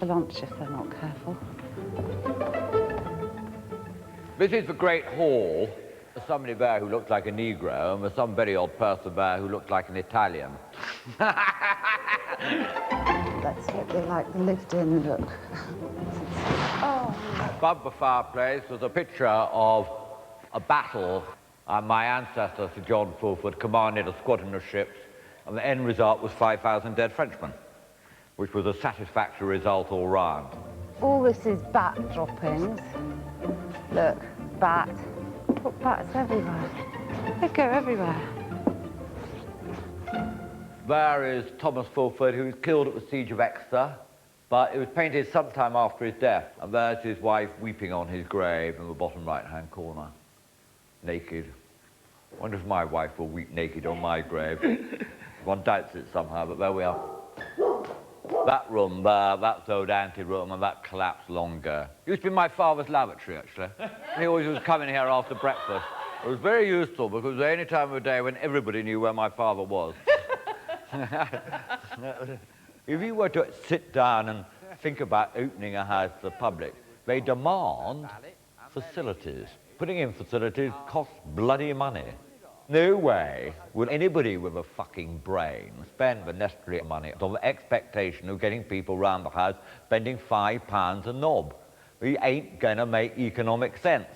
for lunch if they're not careful. This is the Great Hall. There's somebody there who looks like a Negro, and there's some very odd person there who looks like an Italian. Let's hope they like the lived-in look. Oh. Above the fireplace was a picture of a battle. My ancestor, Sir John Fulford, commanded a squadron of ships, and the end result was 5,000 dead Frenchmen, which was a satisfactory result all round. All this is bat droppings. Look, bat. Look, bats everywhere. They go everywhere. There is Thomas Fulford, who was killed at the Siege of Exeter, but it was painted sometime after his death. And there's his wife weeping on his grave in the bottom right-hand corner, naked. I wonder if my wife will weep naked on my grave. One doubts it somehow, but there we are. That room there, that's the old ante-room, and that collapsed long ago. It used to be my father's lavatory, actually. He always was coming here after breakfast. It was very useful because it was the only time of the day when everybody knew where my father was. If you were to sit down and think about opening a house to the public, they demand facilities. Putting in facilities costs bloody money. No way would anybody with a fucking brain spend the necessary money on the expectation of getting people round the house spending £5 a knob. It ain't gonna make economic sense.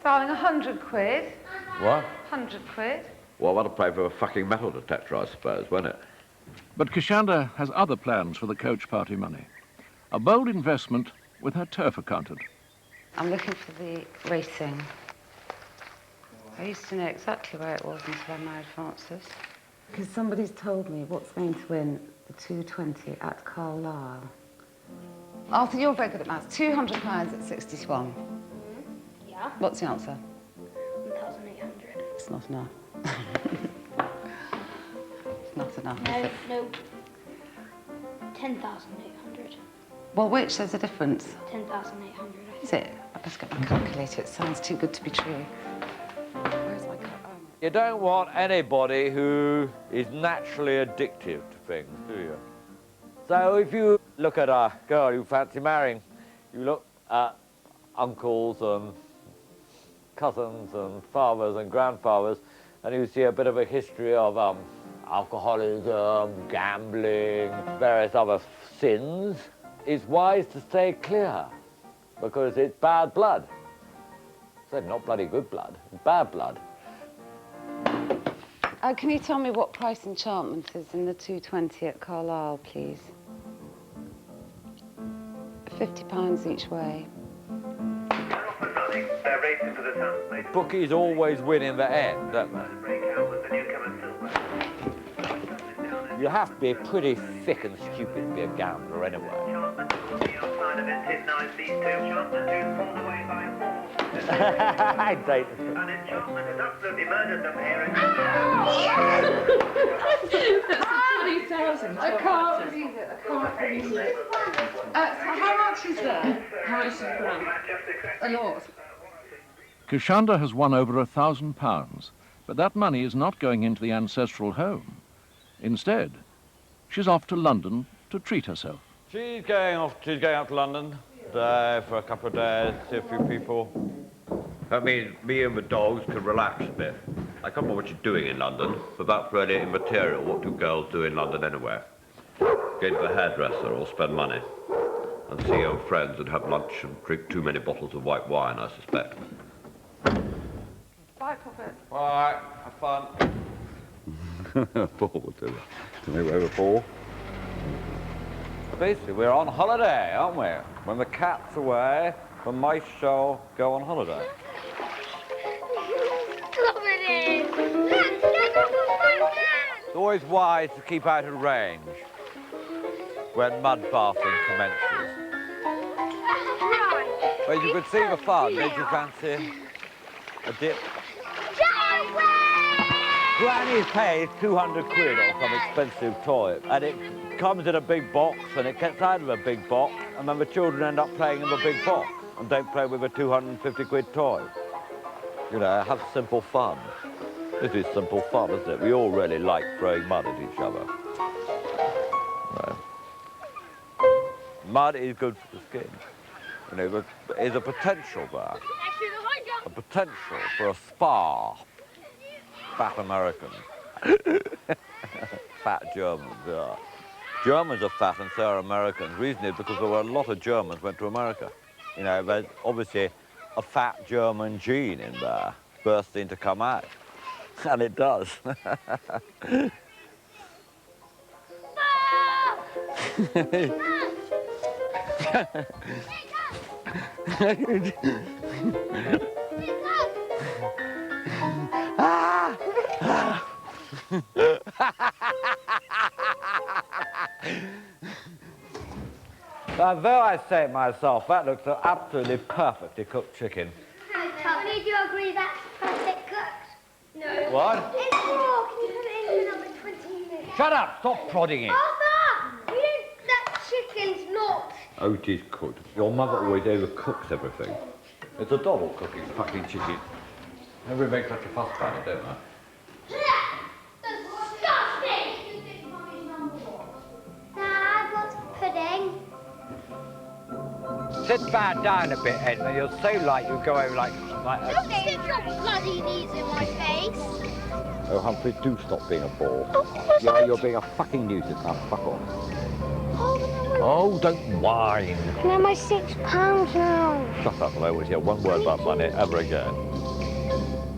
Darling, 100 quid. What? 100 quid. Well, that'll pay for a fucking metal detector, I suppose, won't it? But Kashanda has other plans for the coach party money. A bold investment with her turf accountant. I'm looking for the racing. I used to know exactly where it was until I married Francis. Because somebody's told me what's going to win the 220 at Carlisle. Arthur, you're very good at maths. £200 at 60 to 1. Yeah. What's the answer? 1,800. It's not enough. It's not enough, is No, it? no. 10,800. Well, which? There's a difference. 10,800. Is it? I best get my calculator. It sounds too good to be true. Where's my You don't want anybody who is naturally addictive to things, do you? So if you look at a girl you fancy marrying, you look at uncles and cousins and fathers and grandfathers, and you see a bit of a history of alcoholism, gambling, various other sins. It's wise to stay clear, because it's bad blood. So not bloody good blood, it's bad blood. Can you tell me what price enchantment is in the 220 at Carlisle, please? £50 each way. Bookies always win in the end, don't they? You have to be pretty thick and stupid to be a gambler anyway. I don't. An enchantment has absolutely murdered them here. That's 20,000. I can't believe it. I can't believe it. So how much is there? How much is there? A lot. Kashanda has won over £1,000, but that money is not going into the ancestral home. Instead, she's off to London to treat herself. She's going up to London today for a couple of days, see a few people. That means me and the dogs can relax a bit. I can't remember what you're doing in London, but that's really immaterial. What do girls do in London anyway? Go to the hairdresser or spend money and see old friends and have lunch and drink too many bottles of white wine, I suspect. Bye, Puppet. All right, have fun. Paul will do that. Can we wave a Paul? Basically, we're on holiday, aren't we? When the cat's away, the mice shall go on holiday. It's always wise to keep out of range when mud bathing commences. Well, you could see the fun. Did you fancy a dip? Granny pays 200 quid on some expensive toy, and it comes in a big box, and it gets out of a big box, and then the children end up playing in the big box and don't play with a 250 quid toy. You know, have simple fun. This is simple fun, isn't it? We all really like throwing mud at each other. Right. Mud is good for the skin. You know, there's a potential there. A potential for a spa. Fat Americans. Fat Germans, yeah. Germans are fat and so are Americans. The reason is because there were a lot of Germans went to America. You know, there's obviously a fat German gene in there bursting to come out. And it does. Though I say it myself, that looks an absolutely perfectly cooked chicken. Tony, do you agree that's perfect cooked? No. What? It's raw. Can you put it in for another 20 minutes? Shut up! Stop prodding it. Arthur! You don't... That chicken's not... Oh, it is cooked. Your mother always overcooks everything. It's a double cooking fucking chicken. Everybody makes such a fuss about it, don't they? Disgusting! Dad, what's pudding? Sit back down a bit, Edna. You're so light, you go over like a... Don't stick your bloody knees in my face. Oh, Humphrey, do stop being a ball. You're being a fucking nuisance now. Fuck off. Oh, don't whine. Can I have my £6 now? Shut up, and I won't hear one word about money ever again.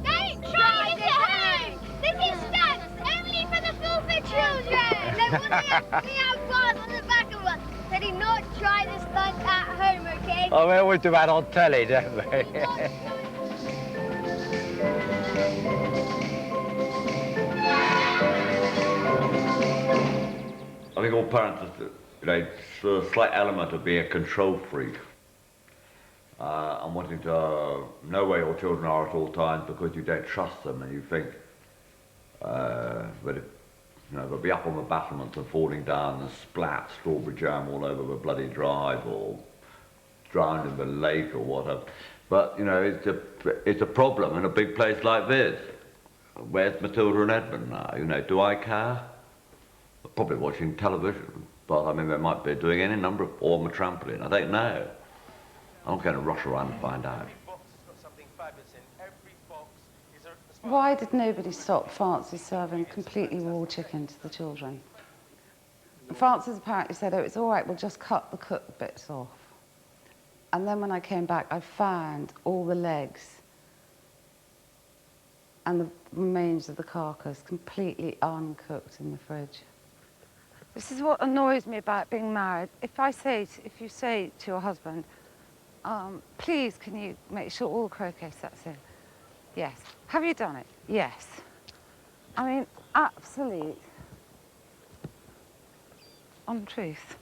Don't try this at home! This is stunts only for the Fulford children! Look, we have bars on the back of us. So do not try this stunt at home, okay? Oh, we always do that on telly, don't we? I think all parents, you know, it's a slight element of being a control freak. And wanting to know where your children are at all times because you don't trust them and you think that if, you know, they'll be up on the battlements and falling down and splat strawberry jam all over the bloody drive or drowned in the lake or whatever. But, you know, it's a problem in a big place like this. Where's Matilda and Edmund now? You know, do I care? They're probably watching television, but I mean, they might be doing any number of, or on the trampoline, I don't know. I'm not going to rush around and find out. Why did nobody stop Francis serving completely raw chicken to the children? Francis apparently said, oh, it's all right, we'll just cut the cooked bits off. And then when I came back, I found all the legs and the remains of the carcass completely uncooked in the fridge. This is what annoys me about being married. If you say to your husband, please, can you make sure all the croquet sets in? Yes. Have you done it? Yes. I mean, absolute untruth.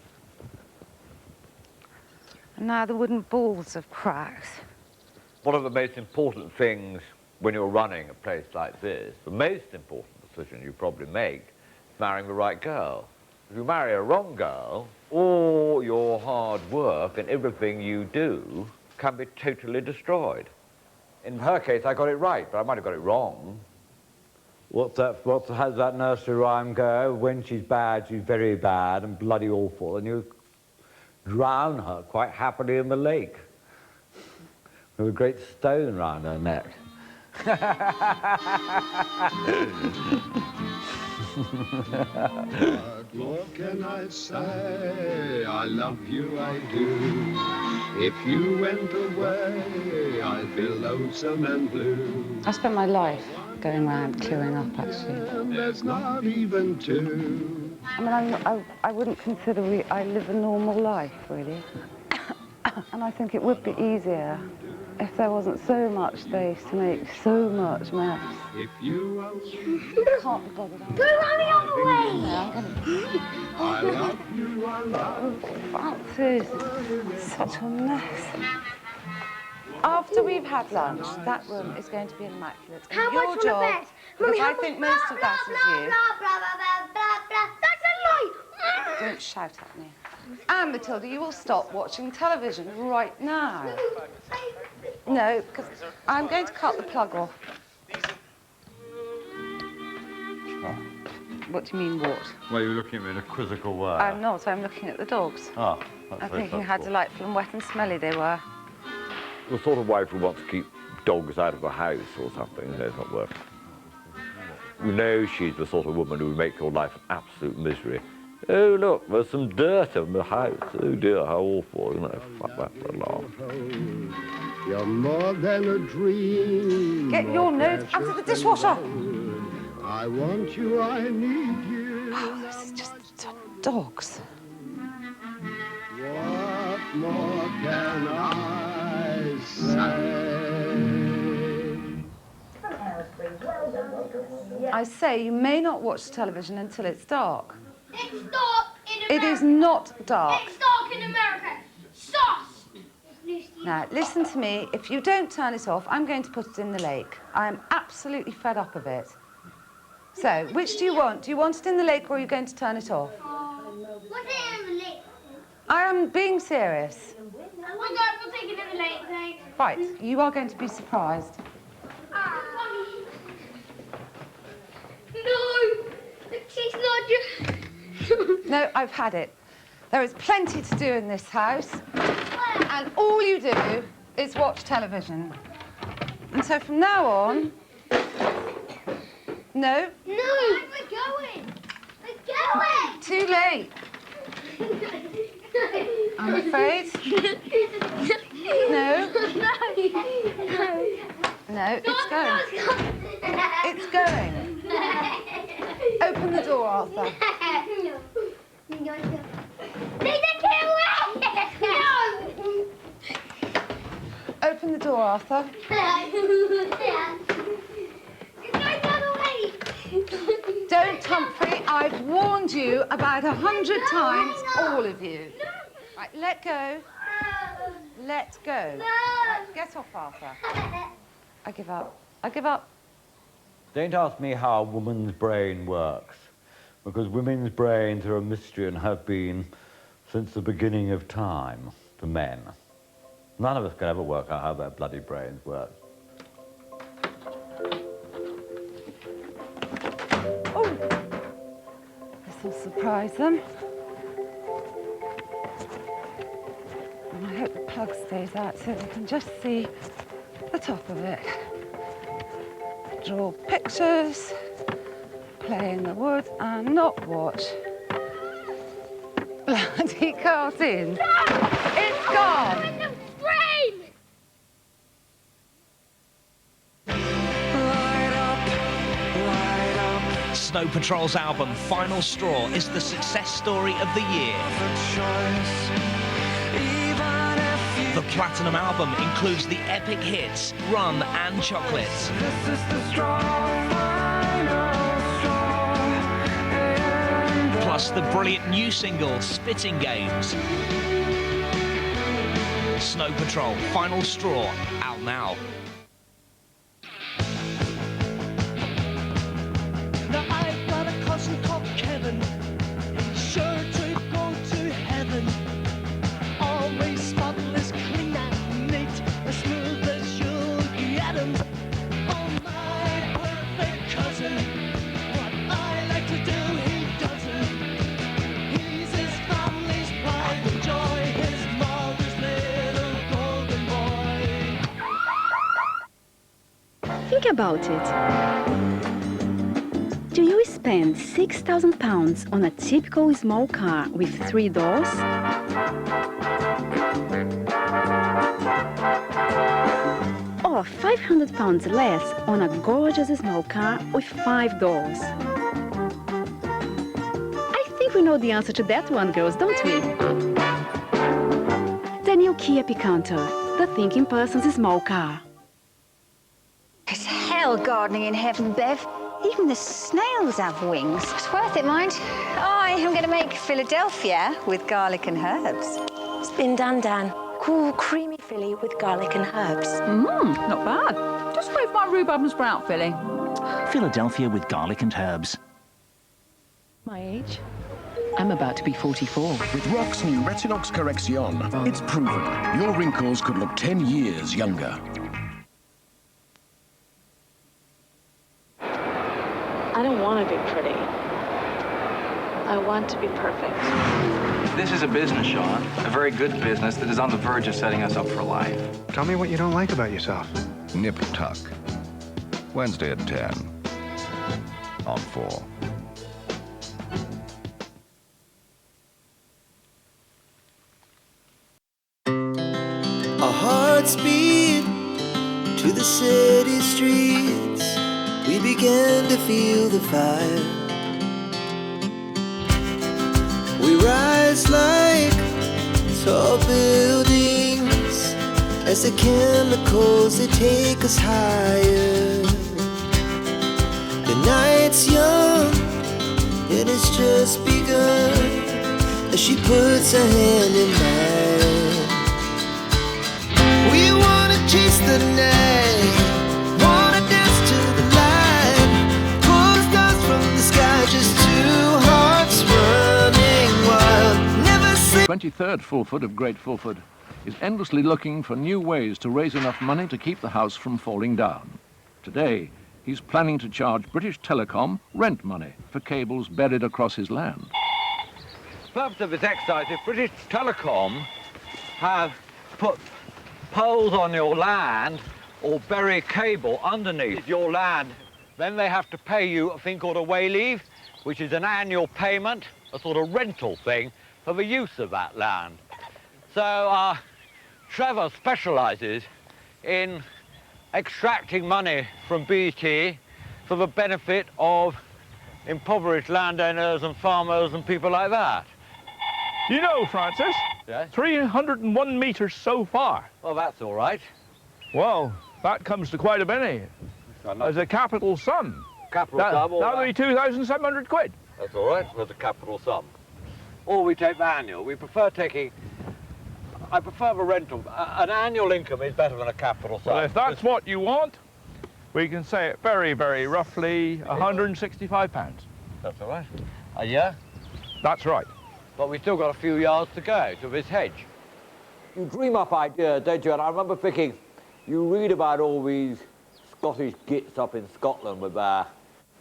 And now the wooden balls have cracked. One of the most important things when you're running a place like this, the most important decision you probably make is marrying the right girl. If you marry a wrong girl, all your hard work and everything you do can be totally destroyed. In her case, I got it right, but I might have got it wrong. How's that nursery rhyme go? When she's bad, she's very bad and bloody awful, and you drown her quite happily in the lake with a great stone round her neck. But what can I say? I love you, I do. If you went away, I'd feel lonesome and blue. I spent my life going around clearing up, actually. And there's not even two. I mean, I wouldn't consider I live a normal life, really. And I think it would be easier if there wasn't so much space to make so much mess. If you Can't be bothered. Go around the other way! I love you, I love Francis, such a mess. After we've had lunch, that room is going to be immaculate. And How your much on job, the bed? because Mummy, I how think much- most of that is you. Blah, blah, blah, blah, blah. That's a lie! Don't shout at me. And Matilda, you will stop watching television right now. No, because I'm going to cut the plug off. What do you mean, what? Well, you're looking at me in a quizzical way. I'm not. I'm looking at the dogs. Ah, that's I'm very thinking how sensible. delightful and wet and smelly they were. The sort of wife who wants to keep dogs out of the house or something, it's not working. You know she's the sort of woman who would make your life an absolute misery. Oh, look, there's some dirt in the house. Oh, dear, how awful. You know, fuck that for a laugh. You're more than a dream. Get your nose out of the dishwasher! I want you, I need you. Oh, this is just dogs. What more can I say? I say you may not watch television until it's dark. It's dark in America. It is not dark. It's dark in America. Sauce. Now, listen to me. If you don't turn it off, I'm going to put it in the lake. I am absolutely fed up of it. So, which do you want? Do you want it in the lake or are you going to turn it off? What's it in the lake? I am being serious. We'll take it in the lake, thanks. Right, you are going to be surprised. No, she's not just... No, I've had it. There is plenty to do in this house, and all you do is watch television. And so from now on... No? No, we're going. We're going. Too late. I'm afraid. No. No, it's going. It's going. Open the door, Arthur. Open the door, Arthur. Don't, Humphrey. I've warned you about 100 times, all of you. Right, let go. Let go. Right, get off, Arthur. I give up. I give up. Don't ask me how a woman's brain works, because women's brains are a mystery and have been since the beginning of time to men. None of us can ever work out how their bloody brains work. Oh, this will surprise them. And I hope the plug stays out so they can just see the top of it. Draw pictures, play in the wood, and not watch bloody cartoons. It's gone. Snow Patrol's album Final Straw is the success story of the year. The platinum album includes the epic hits Run and Chocolate. Plus the brilliant new single Spitting Games. Snow Patrol Final Straw, out now. Now I've got a cousin called Kevin. He's sure to go to heaven. Always spotless, clean and neat, as smooth as you'll get him. Oh, my perfect cousin. What I like to do, he doesn't. He's his family's pride and joy, his mother's little golden boy. Think about it. Do you spend £6,000 on a typical small car with 3 doors? Or £500 less on a gorgeous small car with 5 doors? I think we know the answer to that one, girls, don't we? The new Kia Picanto, the thinking person's small car. It's hell gardening in heaven, Bev. Even the snails have wings. It's worth it, mind. I am going to make Philadelphia with garlic and herbs. It's been done, Dan. Cool, creamy Philly with garlic and herbs. Not bad. Just wait for my rhubarb and sprout Philly. Philadelphia with garlic and herbs. My age? I'm about to be 44. With Rock's new Retinox Correction, it's proven your wrinkles could look 10 years younger. I don't want to be pretty. I want to be perfect. This is a business, Sean. A very good business that is on the verge of setting us up for life. Tell me what you don't like about yourself. Nip Tuck. Wednesday at 10 on 4. Our hearts beat to the city streets. We began to feel the fire. We rise like tall buildings as the chemicals, they take us higher. The night's young and it's just begun as she puts her hand in mine. We wanna chase the night, wanna dance to the light, pull the stars from the sky, just two hearts running wild. Never sleep. 23rd Fulford of Great Fulford is endlessly looking for new ways to raise enough money to keep the house from falling down. Today, he's planning to charge British Telecom rent money for cables buried across his land. The purpose of this exercise is British Telecom have put poles on your land or bury cable underneath your land. Then they have to pay you a thing called a wayleave, which is an annual payment, a sort of rental thing for the use of that land. So Trevor specialises in extracting money from BT for the benefit of impoverished landowners and farmers and people like that. You know, Francis, yes? 301 metres so far. Well, that's all right. Well, that comes to quite a penny. As a capital sum. Capital sum? That'll be 2,700 quid. That's all right, there's a capital sum. Or we take the annual. We prefer taking... I prefer the rental. An annual income is better than a capital sum. Well, if that's what you want, we can say it very, very roughly £165. That's all right. A year? That's right. But we've still got a few yards to go to this hedge. You dream up ideas, don't you? And I remember thinking, you read about all these Scottish gits up in Scotland with their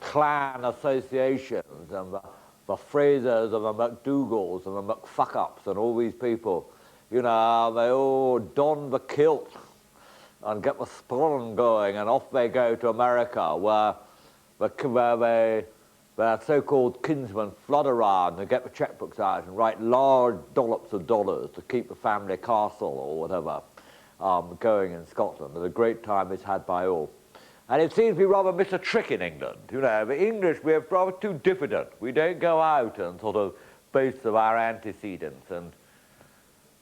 clan associations and the Frasers and the McDougalls and the McFuck-ups and all these people. You know, they all don the kilt and get the sporran going, and off they go to America, where their so-called kinsmen flood around and get the checkbooks out and write large dollops of dollars to keep the family castle or whatever going in Scotland. And a great time is had by all. And it seems we rather miss a trick in England. You know, the English, we're rather too diffident. We don't go out and sort of boast of our antecedents and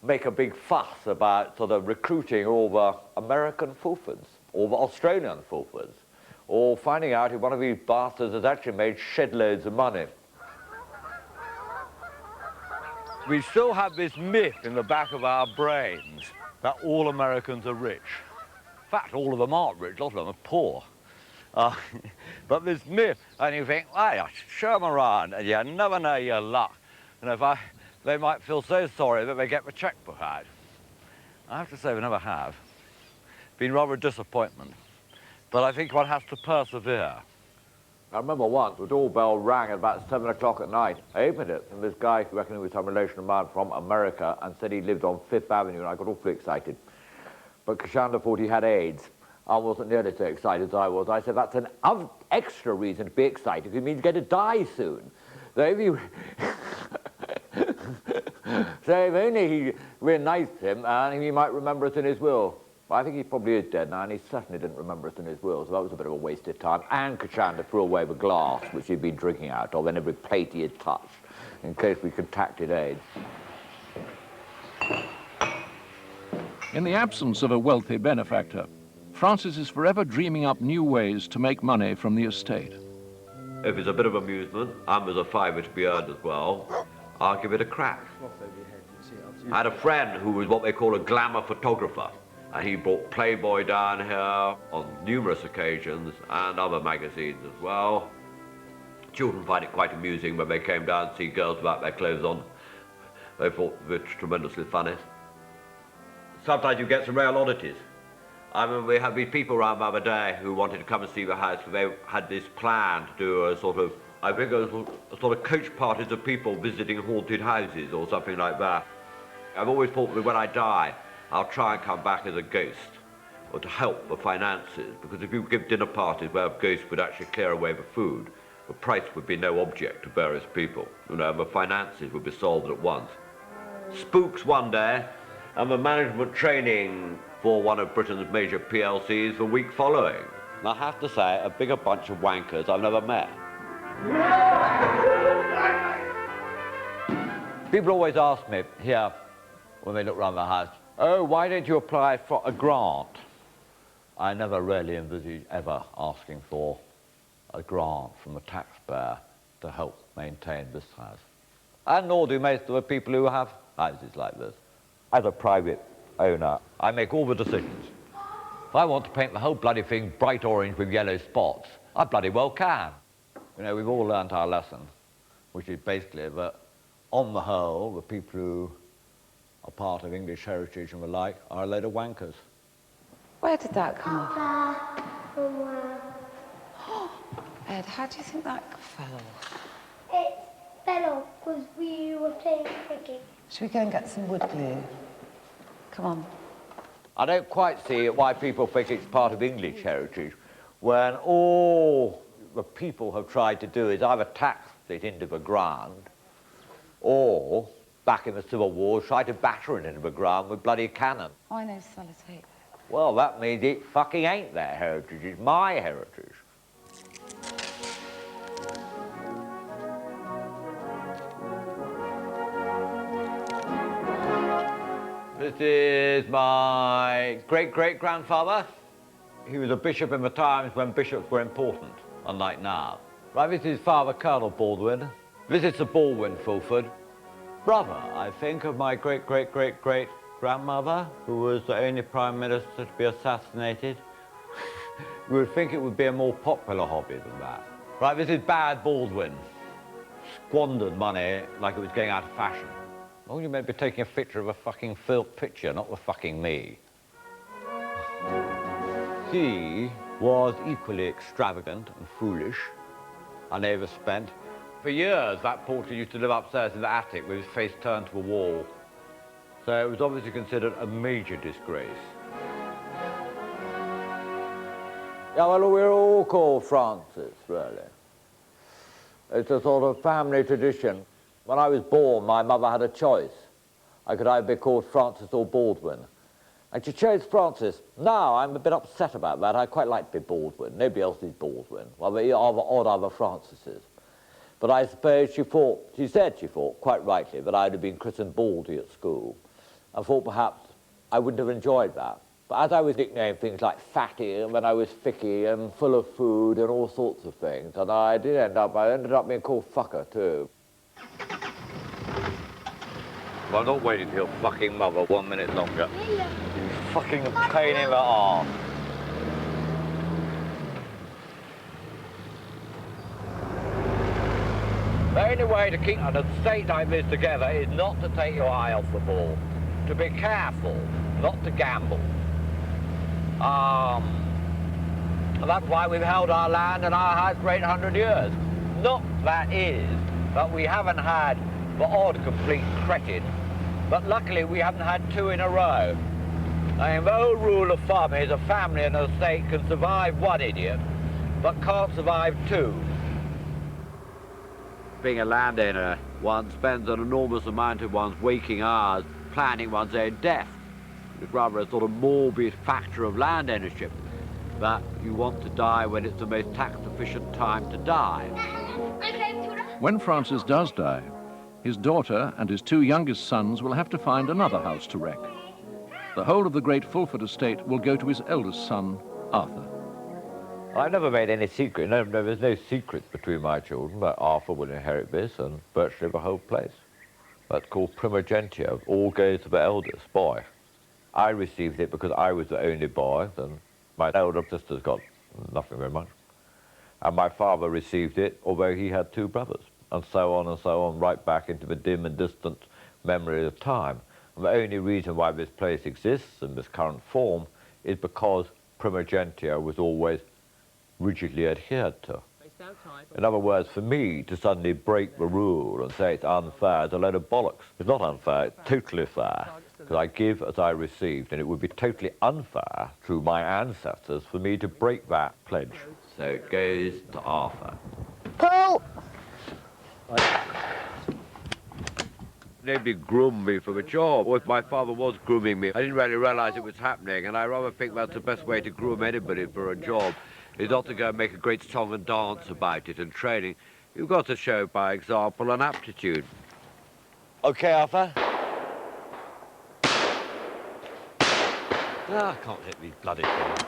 make a big fuss about sort of recruiting all the American Fulfords, or the Australian Fulfords, or finding out if one of these bastards has actually made shed loads of money. We still have this myth in the back of our brains that all Americans are rich. In fact, all of them aren't rich, a lot of them are poor. But this myth, and you think, hey, I show them around, and you never know your luck. And they might feel so sorry that they get the checkbook out. I have to say, they never have. Been rather a disappointment. But I think one has to persevere. I remember once, the doorbell rang at about 7 o'clock at night. I opened it, and this guy, who reckoned he was some relation of mine from America, and said he lived on 5th Avenue, and I got awfully excited. But Kashanda thought he had AIDS. I wasn't nearly so excited as I was. I said, that's an extra reason to be excited, because it means you're going to die soon. So if you... So if only we're nice to him, and he might remember us in his will. I think he probably is dead now, and he certainly didn't remember us in his will, so that was a bit of a wasted time. And Kashanda threw away the glass, which he'd been drinking out of, and every plate he had touched, in case we contracted AIDS. In the absence of a wealthy benefactor, Francis is forever dreaming up new ways to make money from the estate. If it's a bit of amusement, and there's a fiver to be earned as well, I'll give it a crack. I had a friend who was what they call a glamour photographer, and he brought Playboy down here on numerous occasions, and other magazines as well. Children find it quite amusing when they came down to see girls without their clothes on. They thought it was tremendously funny. Sometimes you get some real oddities. I mean, we had these people around the other day who wanted to come and see the house, because they had this plan to do a sort of I think it was a sort of coach parties of people visiting haunted houses or something like that. I've always thought that when I die, I'll try and come back as a ghost, or to help the finances, because if you give dinner parties where ghosts would actually clear away the food, the price would be no object to various people. You know, the finances would be solved at once. Spooks one day, and the management training for one of Britain's major PLCs the week following. And I have to say, a bigger bunch of wankers I've never met. People always ask me here, when they look around the house, oh, why don't you apply for a grant? I never really envisaged ever asking for a grant from a taxpayer to help maintain this house. And nor do most of the people who have houses like this. As a private owner, I make all the decisions. If I want to paint the whole bloody thing bright orange with yellow spots, I bloody well can. You know, we've all learnt our lesson, which is basically that, on the whole, the people who are part of English heritage and the like are a load of wankers. Where did that come from? Ed, how do you think that fell? It fell off because we were playing cricket. Should we go and get some wood glue? Come on. I don't quite see why people think it's part of English heritage when all the people have tried to do is either tax it into the ground or, back in the Civil War, try to batter it into the ground with bloody cannon. Oh, I know sellotape. Well, that means it fucking ain't their heritage, it's my heritage. This is my great-great-grandfather. He was a bishop in the times when bishops were important, unlike now. Right, this is Father Colonel Baldwin. This is Sir Baldwin Fulford, brother, I think, of my great-great-great-great-grandmother, who was the only Prime Minister to be assassinated. You would think it would be a more popular hobby than that. Right, this is Bad Baldwin. Squandered money like it was going out of fashion. Oh, you may be taking a picture of a fucking picture, not the fucking me. He was equally extravagant and foolish and overspent. For years, that portrait used to live upstairs in the attic with his face turned to the wall. So it was obviously considered a major disgrace. Yeah, well, we're all called Francis, really. It's a sort of family tradition. When I was born, my mother had a choice. I could either be called Francis or Baldwin. And she chose Francis. Now, I'm a bit upset about that. I quite like to be Baldwin. Nobody else is Baldwin. Well, there are the odd other Francises. But I suppose she said she thought, quite rightly, that I'd have been christened Baldy at school. I thought perhaps I wouldn't have enjoyed that. But as I was nicknamed things like fatty, and when I was thicky and full of food and all sorts of things, and I ended up being called fucker, too. Well, I'm not waiting for your fucking mother 1 minute longer. You fucking pain in the arse. The only way to keep an estate like this together is not to take your eye off the ball. To be careful, not to gamble. And that's why we've held our land and our house for 800 years. Not that is, but we haven't had the odd complete cretin, but luckily we haven't had two in a row. I mean, the old rule of thumb is a family and an estate can survive one idiot, but can't survive two. Being a landowner, one spends an enormous amount of one's waking hours planning one's own death. It's rather a sort of morbid factor of land ownership, that you want to die when it's the most tax-efficient time to die. When Francis does die, his daughter and his two youngest sons will have to find another house to wreck. The whole of the great Fulford estate will go to his eldest son, Arthur. I never made any secret. No, there's no secret between my children, but Arthur will inherit this and virtually the whole place. That's called primogeniture. All goes to the eldest boy. I received it because I was the only boy, and my elder sister's got nothing very much. And my father received it, although he had two brothers, and so on, right back into the dim and distant memory of time. And the only reason why this place exists in this current form is because primogeniture was always rigidly adhered to. In other words, for me to suddenly break the rule and say it's unfair is a load of bollocks. It's not unfair, it's totally fair, because I give as I received, and it would be totally unfair to my ancestors for me to break that pledge. So it goes to Arthur. Pull! Nobody groomed me for the job. Or if my father was grooming me, I didn't really realise it was happening, and I rather think that's the best way to groom anybody for a job, is not to go and make a great song and dance about it and training. You've got to show by example and aptitude. Okay, Arthur? I can't hit these bloody things.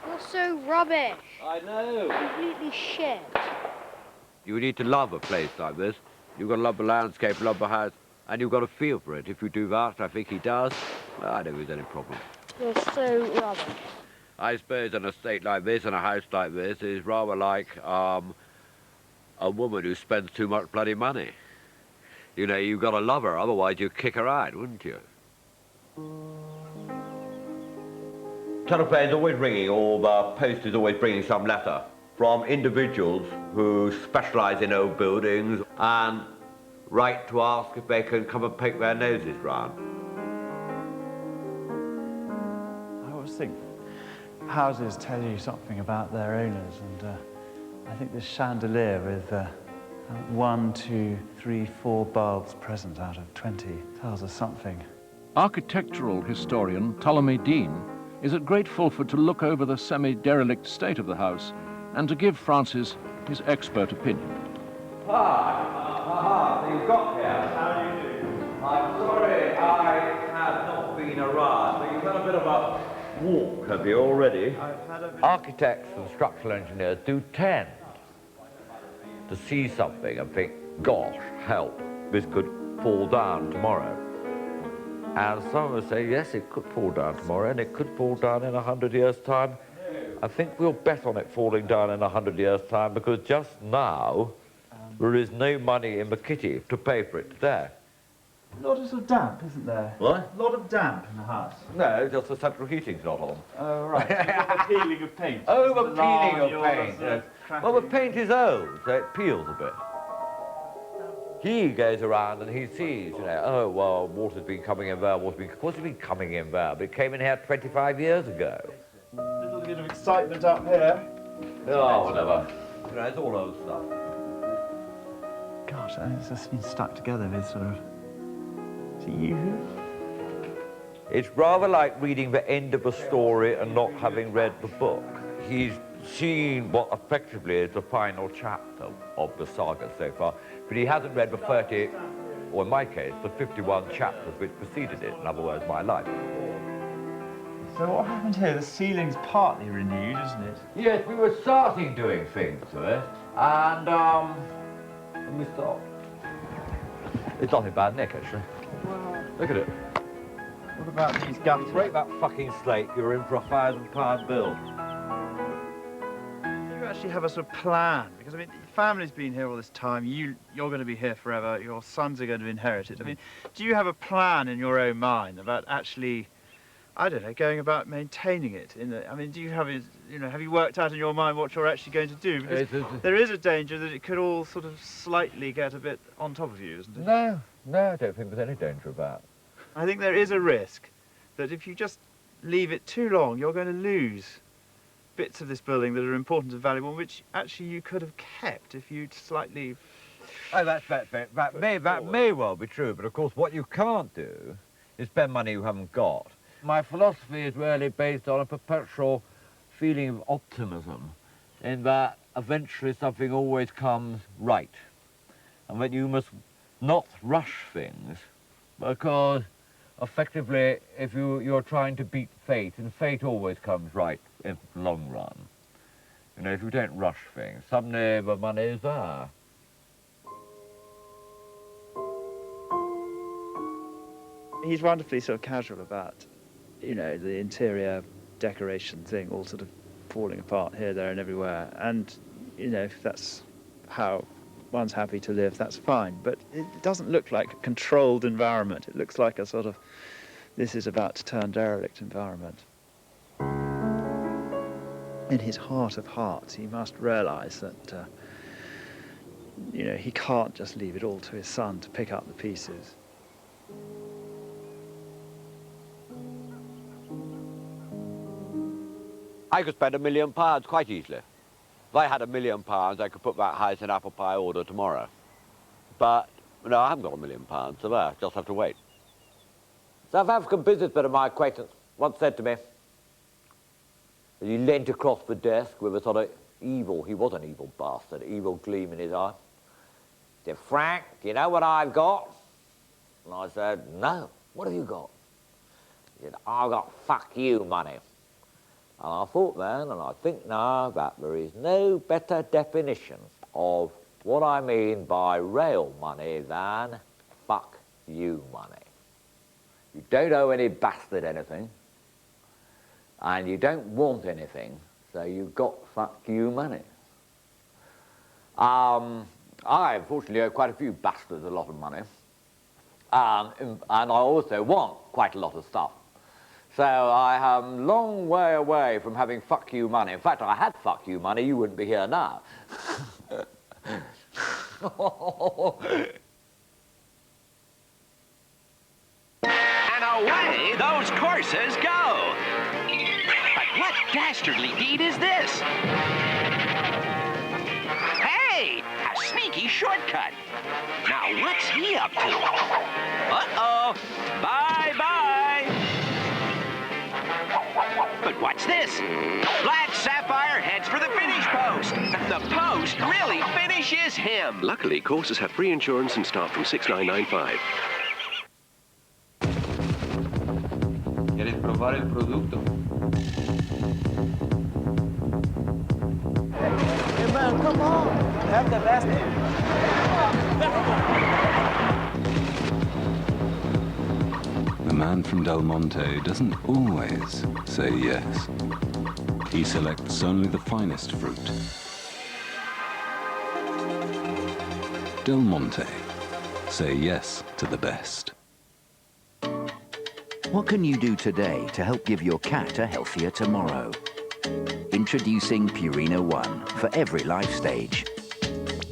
You're so rubbish. I know. Completely shit. You need to love a place like this. You've got to love the landscape, love the house, and you've got to feel for it. If you do that, I think he does, well, I don't think there's any problem. You're so rubbish. I suppose an estate like this and a house like this is rather like a woman who spends too much bloody money. You know, you've got to love her, otherwise you'd kick her out, wouldn't you? Telephone's always ringing, or the post is always bringing some letter from individuals who specialise in old buildings and write to ask if they can come and poke their noses round. I always think houses tell you something about their owners, and I think this chandelier with 1, 2, 3, 4 bulbs present out of 20 tells us something. Architectural historian Ptolemy Dean is at Great Fulford to look over the semi-derelict state of the house and to give Francis his expert opinion. So you've got here. How do you do? I'm sorry, I have not been around. So you've had a bit of a walk, have you, already? I've had a bit. Architects and structural engineers do tend to see something and think, gosh, help, this could fall down tomorrow. And some will say, yes, it could fall down tomorrow, and it could fall down in 100 years' time. I think we'll bet on it falling down in 100 years' time, because just now, there is no money in the kitty to pay for it today. A lot of sort of damp, isn't there? What? A lot of damp in the house. No, just the central heating's not on. Oh, right. The peeling of paint. Oh, the peeling of paint. Yes. Well, the paint is old, so it peels a bit. He goes around and he sees, you know, oh, well, water's been coming in there, water's been... Of course it's been coming in there, but it came in here 25 years ago. A little bit of excitement up here. Oh, whatever. You know, it's all old stuff. Gosh, it's just been stuck together with sort of... Is it you? It's rather like reading the end of a story and not having read the book. He's seen what effectively is the final chapter of the saga so far, but he hasn't read the 30, or in my case, the 51 chapters which preceded it, in other words, my life. So what happened here? The ceiling's partly renewed, isn't it? Yes, we were starting doing things to it, and let me stop. It's not in bad nick, actually. Wow. Look at it. What about these gutters? Break that fucking slate, you're in for a £1,000 bill. You actually have a sort of plan, because I mean, your family's been here all this time, you're going to be here forever, your sons are going to inherit it. I mean, do you have a plan in your own mind about actually, I don't know, going about maintaining it? I mean, do you have, you know, have you worked out in your mind what you're actually going to do? Because there is a danger that it could all sort of slightly get a bit on top of you, isn't it? No, I don't think there's any danger of that. I think there is a risk that if you just leave it too long, you're going to lose bits of this building that are important and valuable, which actually you could have kept if you'd slightly... Oh, that may well be true, but of course what you can't do is spend money you haven't got. My philosophy is really based on a perpetual feeling of optimism, in that eventually something always comes right, and that you must not rush things, because effectively if you're trying to beat fate, and fate always comes right in the long run. You know, if you don't rush things, suddenly the money is there. He's wonderfully sort of casual about, you know, the interior decoration thing all sort of falling apart here, there and everywhere. And, you know, if that's how one's happy to live, that's fine. But it doesn't look like a controlled environment. It looks like a sort of, this is about to turn derelict environment. in his heart of hearts, he must realise that, you know, he can't just leave it all to his son to pick up the pieces. I could spend £1 million quite easily. If I had £1 million, I could put that house in apple pie order tomorrow. But, no, I haven't got £1 million, so there, just have to wait. South African businessman of my acquaintance once said to me, as he leant across the desk with a sort of evil, he was an evil bastard, evil gleam in his eye. He said, "Frank, do you know what I've got?" And I said, "No, what have you got?" He said, "I've got fuck you money." And I thought then, and I think now, that there is no better definition of what I mean by real money than fuck you money. You don't owe any bastard anything, and you don't want anything, so you've got fuck you money. I unfortunately owe quite a few bastards a lot of money, and I also want quite a lot of stuff. So I am a long way away from having fuck you money. In fact, if I had fuck you money, you wouldn't be here now. And away those courses go. But what dastardly deed is this? Hey, a sneaky shortcut. Now what's he up to? Uh-oh, bye-bye. But what's this? Black Sapphire heads for the finish post. The post really finishes him. Luckily, courses have free insurance and start from $6,995. ¿Quieres probar el producto? Hey man, come on. Have the last The man from Del Monte doesn't always say yes. He selects only the finest fruit. Del Monte. Say yes to the best. What can you do today to help give your cat a healthier tomorrow? Introducing Purina One for every life stage.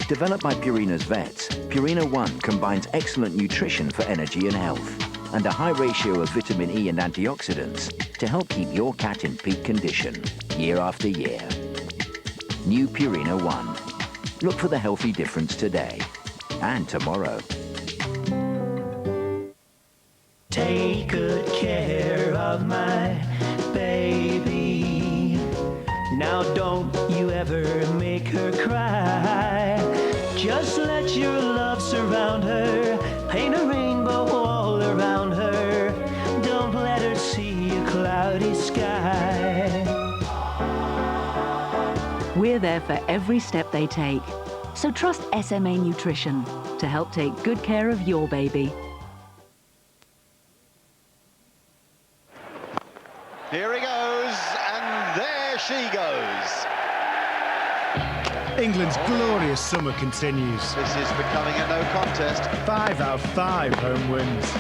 Developed by Purina's vets, Purina One combines excellent nutrition for energy and health and a high ratio of vitamin E and antioxidants to help keep your cat in peak condition year after year. New Purina One. Look for the healthy difference today and tomorrow. Take good care of my baby. Now don't you ever make her cry. Just let your love surround her. Paint a rainbow all around her. Don't let her see a cloudy sky. We're there for every step they take. So trust SMA Nutrition to help take good care of your baby. Here he goes, and there she goes. England's glorious summer continues. This is becoming a no contest. 5 out of 5 home wins.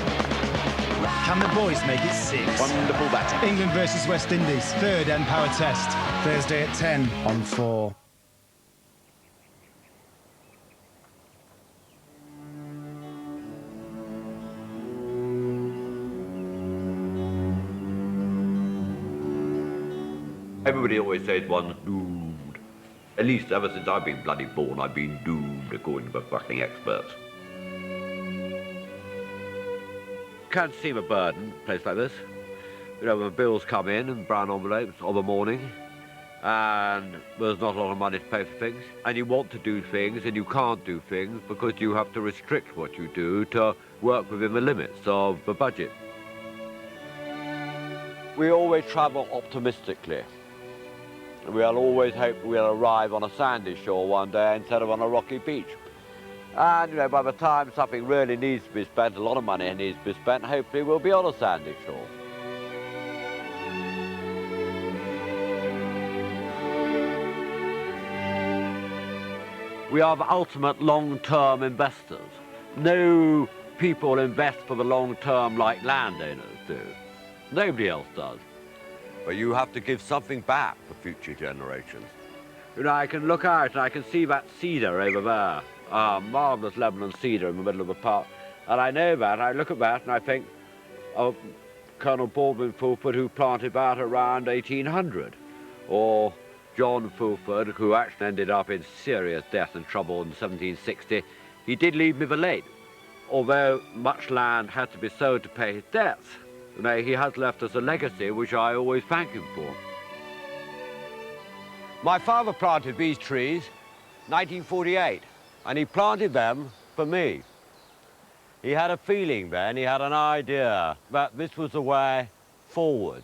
Can the boys make it 6? Wonderful batting. England versus West Indies, third Empower Test, Thursday at 10 on 4. Everybody always says one's doomed. At least ever since I've been bloody born, I've been doomed, according to the fucking experts. Can't seem a burden, a place like this. You know, when the bills come in and brown envelopes of a morning, and there's not a lot of money to pay for things, and you want to do things and you can't do things because you have to restrict what you do to work within the limits of the budget. We always travel optimistically. We'll always hope we'll arrive on a sandy shore one day instead of on a rocky beach. And, you know, by the time something really needs to be spent, a lot of money needs to be spent, hopefully we'll be on a sandy shore. We are the ultimate long-term investors. No people invest for the long term like landowners do. Nobody else does. but you have to give something back for future generations. You know, I can look out and I can see that cedar over there, marvellous Lebanon cedar in the middle of the park, and I know that, I look at that and I think of Colonel Baldwin Fulford, who planted that around 1800, or John Fulford, who actually ended up in serious death and trouble in 1760. He did leave me the lane. Although much land had to be sold to pay his debts, you know, he has left us a legacy which I always thank him for. My father planted these trees 1948, and he planted them for me. He had a feeling then, he had an idea that this was the way forward.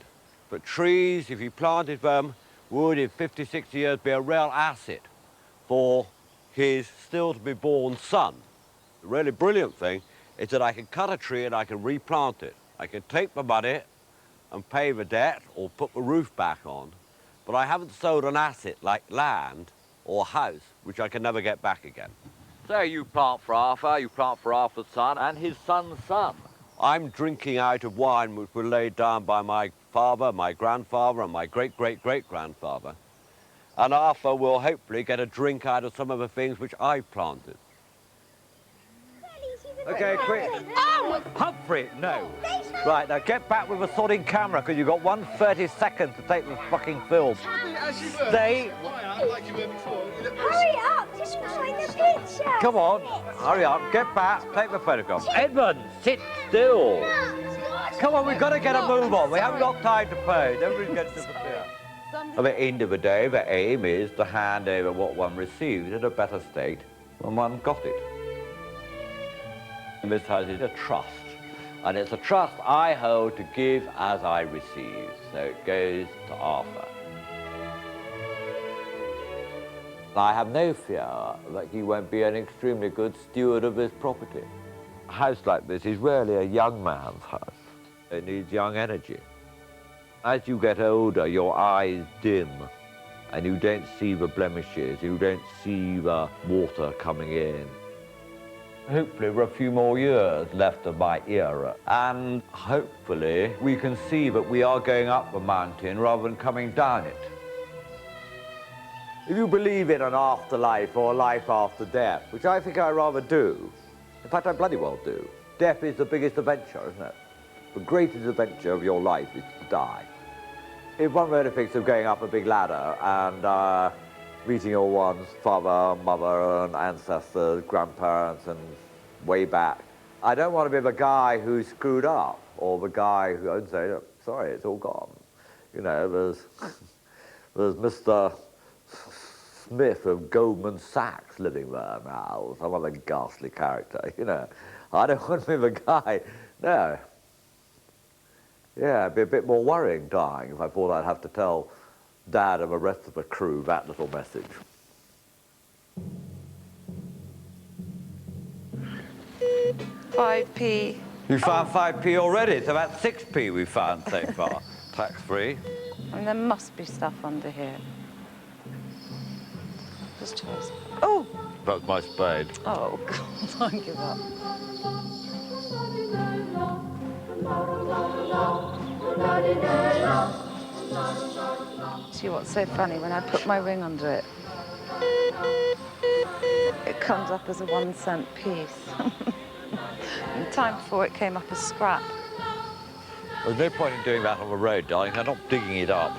But trees, if he planted them, would in 50, 60 years be a real asset for his still-to-be-born son. The really brilliant thing is that I can cut a tree and I can replant it. I can take the money and pay the debt or put the roof back on, but I haven't sold an asset like land or house, which I can never get back again. So you plant for Arthur, you plant for Arthur's son and his son's son. I'm drinking out of wine which was laid down by my father, my grandfather, and my great-great-great-grandfather. And Arthur will hopefully get a drink out of some of the things which I planted. Okay, quick. Oh! Humphrey, no. Right, now get back with the sodding camera, because you've got 1:30 seconds to take the fucking film. Stay. Hurry up, just find the picture. Come on, hurry up, get back, take the photograph. Edmund, sit still. Come on, we've got to get a move on. We haven't got time to pose. Everybody's going to disappear. At the end of the day, the aim is to hand over what one received in a better state when one got it. This house is a trust, and it's a trust I hold to give as I receive, so it goes to Arthur. I have no fear that he won't be an extremely good steward of this property. A house like this is really a young man's house. It needs young energy. As you get older, your eyes dim, and you don't see the blemishes, you don't see the water coming in. Hopefully there are a few more years left of my era, and hopefully we can see that we are going up the mountain rather than coming down it. If you believe in an afterlife or a life after death, which I think I rather do, in fact I bloody well do, death is the biggest adventure, isn't it? The greatest adventure of your life is to die. If one really thinks of going up a big ladder and meeting all one's father, mother, and ancestors, grandparents, and way back. I don't want to be the guy who screwed up, or the guy who I'd say, sorry, it's all gone. You know, there's Mr. Smith of Goldman Sachs living there now, or some other ghastly character, you know. I don't want to be the guy, no. Yeah, it'd be a bit more worrying dying if I thought I'd have to tell Dad and the rest of the crew that little message. £5p. You found 5p already, so that's 6p we've found so far. Tax-free. And there must be stuff under here. Just try this. Oh! That's my spade. Oh, God, don't give up. See what's so funny? When I put my ring under it, it comes up as a 1-cent piece. And the time before it came up as scrap. There's no point in doing that on the road, darling. I'm not digging it up.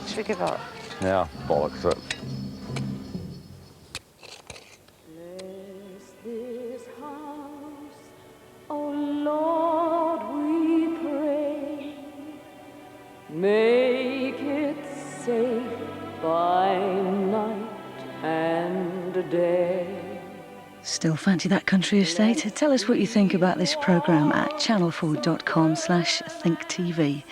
Should we give up? Yeah, bollocks it. Bless this house, oh Lord, we pray. Make it safe by night and day. Still fancy that country estate? Tell us what you think about this programme at ch4.com/thinktv.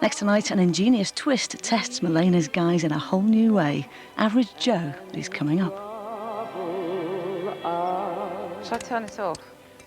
Next tonight, an ingenious twist tests Milena's guise in a whole new way. Average Joe is coming up. Shall I turn it off?